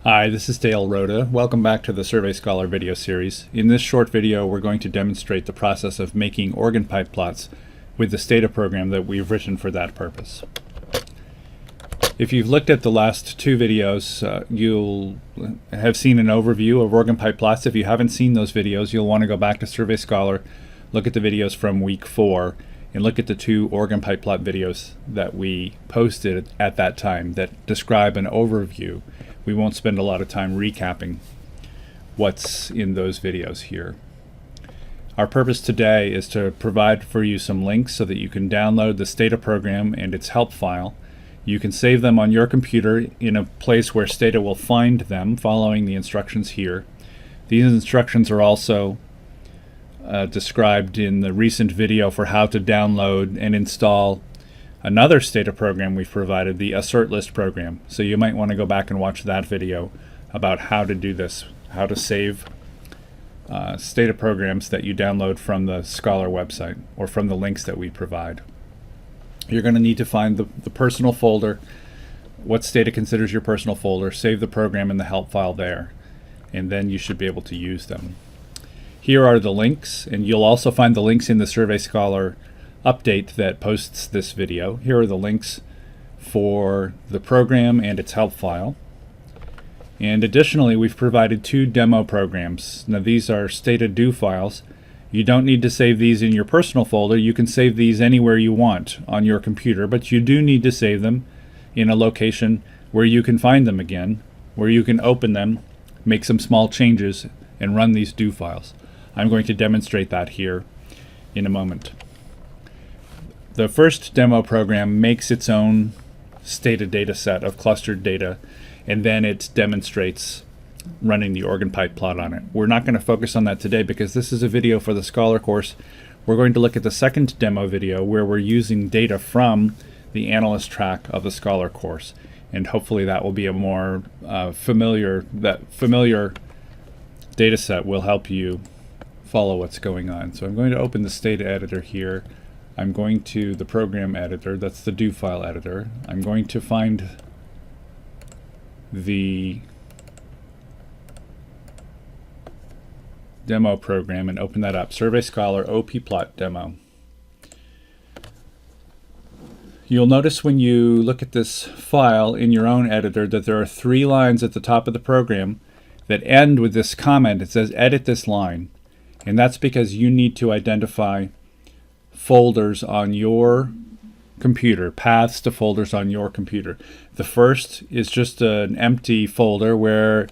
Hi, this is Dale Rhoda. Welcome back to the Survey Scholar video series. In this short video, we're going to demonstrate the process of making organ pipe plots with the Stata program that we've written for that purpose. If you've looked at the last two videos, you'll have seen an overview of organ pipe plots. If you haven't seen those videos, you'll want to go back to Survey Scholar, look at the videos from week 4, and look at the two organ pipe plot videos that we posted at that time that describe an overview. We won't spend a lot of time recapping what's in those videos here. Our purpose today is to provide for you some links so that you can download the Stata program and its help file. You can save them on your computer in a place where Stata will find them following the instructions here. These instructions are also described in the recent video for how to download and install another Stata program we've provided, the Assert List program. So you might want to go back and watch that video about how to do this, how to save Stata programs that you download from the Scholar website or from the links that we provide. You're going to need to find the personal folder, what Stata considers your personal folder, save the program in the help file there, and then you should be able to use them. Here are the links, and you'll also find the links in the Survey Scholar update that posts this video. Here are the links for the program and its help file. And additionally, we've provided two demo programs. Now these are Stata do files. You don't need to save these in your personal folder. You can save these anywhere you want on your computer, but you do need to save them in a location where you can find them again, where you can open them, make some small changes, and run these do files. I'm going to demonstrate that here in a moment. The first demo program makes its own Stata data set of clustered data, and then it demonstrates running the organ pipe plot on it. We're not going to focus on that today because this is a video for the Scholar course. We're going to look at the second demo video where we're using data from the analyst track of the Scholar course, and hopefully that will be a more familiar data set will help you follow what's going on. So I'm going to open the Stata editor here. I'm going to the program editor, that's the do file editor. I'm going to find the demo program and open that up. Survey Scholar OP plot demo. You'll notice when you look at this file in your own editor that there are 3 lines at the top of the program that end with this comment. It says edit this line, and that's because you need to identify folders on your computer, paths to folders on your computer. The first is just an empty folder where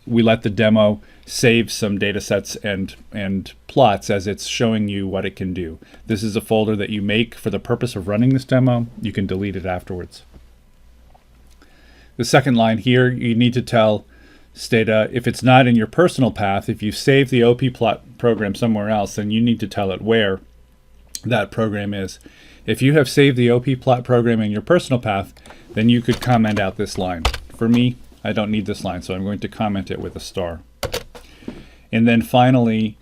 we let the demo save some data sets and plots as it's showing you what it can do. This is a folder that you make for the purpose of running this demo. You can delete it afterwards. The second line here, you need to tell Stata, if it's not in your personal path, if you save the OP plot program somewhere else, then you need to tell it where that program is. If you have saved the OP plot program in your personal path, then you could comment out this line. For me, I don't need this line, so I'm going to comment it with a star. And then finally,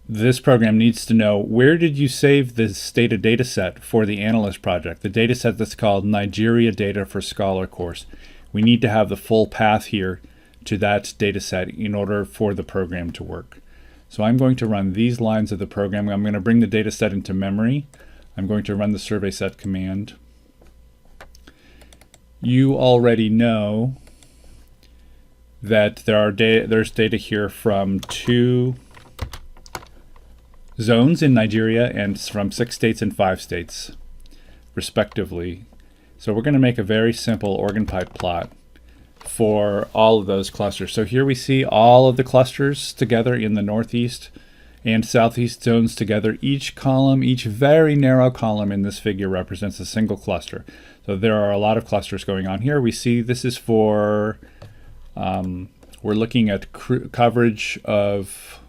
this program needs to know, where did you save the Stata data set for the analyst project, the data set that's called Nigeria Data for Scholar course. We need to have the full path here to that data set in order for the program to work. So I'm going to run these lines of the program. I'm going to bring the data set into memory. I'm going to run the survey set command. You already know that there's data here from 2 zones in Nigeria and from 6 states and 5 states, respectively. So we're going to make a very simple organ pipe plot for all of those clusters. So here we see all of the clusters together in the northeast and southeast zones together. Each column, each very narrow column in this figure represents a single cluster. So there are a lot of clusters going on here. We see this is for, we're looking at coverage of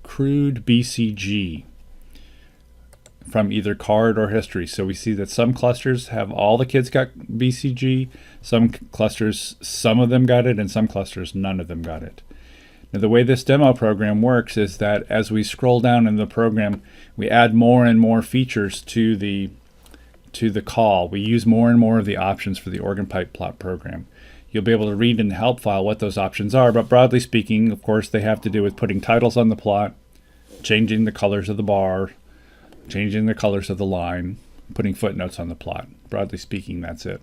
crude BCG from either card or history. So we see that some clusters have all the kids got BCG, some clusters, some of them got it, and some clusters, none of them got it. Now, the way this demo program works is that as we scroll down in the program, we add more and more features to the to the call, we use more and more of the options for the organ pipe plot program. You'll be able to read in the help file what those options are, but broadly speaking, of course, they have to do with putting titles on the plot, changing the colors of the bar, changing the colors of the line, putting footnotes on the plot. Broadly speaking, that's it.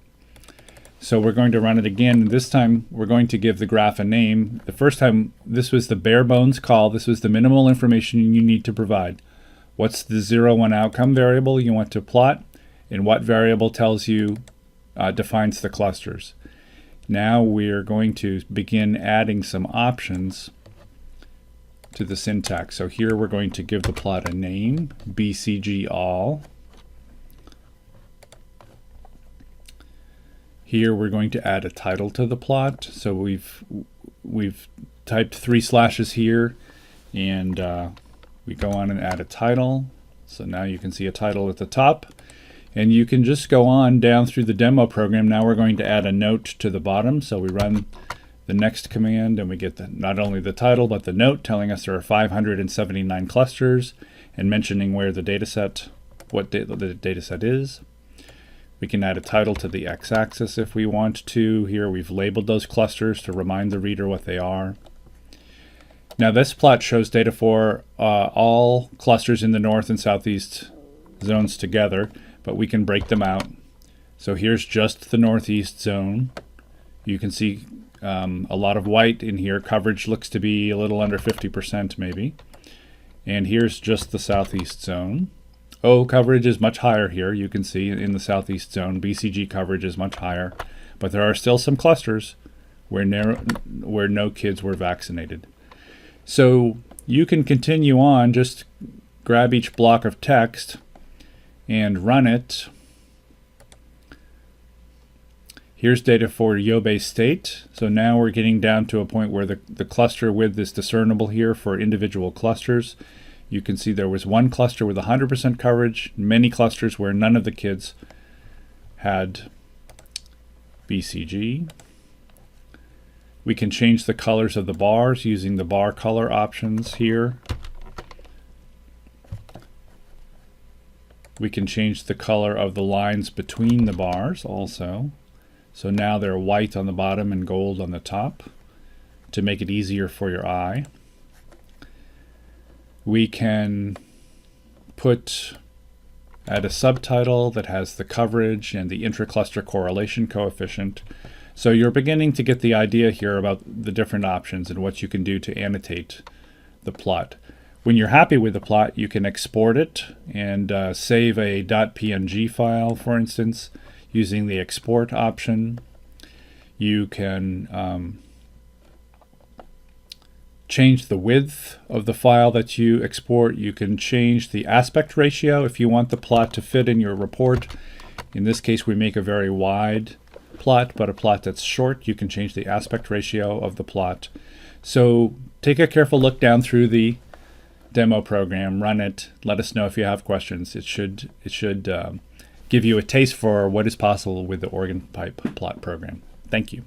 So we're going to run it again. This time, we're going to give the graph a name. The first time, this was the bare bones call. This was the minimal information you need to provide. What's the 0, 1 outcome variable you want to plot, and what variable tells you, defines the clusters. Now we're going to begin adding some options to the syntax. So here we're going to give the plot a name, BCG all. Here we're going to add a title to the plot. So we've typed 3 slashes here, and we go on and add a title. So now you can see a title at the top. And you can just go on down through the demo program. Now we're going to add a note to the bottom. So we run the next command and we get not only the title but the note telling us there are 579 clusters and mentioning where the dataset, what the dataset is. We can add a title to the x-axis if we want to. Here we've labeled those clusters to remind the reader what they are. Now this plot shows data for all clusters in the north and southeast zones together, but we can break them out. So here's just the northeast zone. You can see a lot of white in here. Coverage looks to be a little under 50% maybe. And here's just the southeast zone. O coverage is much higher here. You can see in the southeast zone, BCG coverage is much higher. But there are still some clusters where no kids were vaccinated. So you can continue on, just grab each block of text and run it. Here's data for Yobe State. So now we're getting down to a point where the cluster width is discernible here for individual clusters. You can see there was one cluster with 100% coverage, many clusters where none of the kids had BCG. We can change the colors of the bars using the bar color options here. We can change the color of the lines between the bars also. So now they're white on the bottom and gold on the top to make it easier for your eye. We can add a subtitle that has the coverage and the intra-cluster correlation coefficient. So you're beginning to get the idea here about the different options and what you can do to annotate the plot. When you're happy with the plot, you can export it and save a .png file, for instance, using the export option. You can change the width of the file that you export. You can change the aspect ratio if you want the plot to fit in your report. In this case, we make a very wide plot, but a plot that's short, you can change the aspect ratio of the plot. So take a careful look down through the demo program, run it, let us know if you have questions. It should give you a taste for what is possible with the organ pipe plot program. Thank you.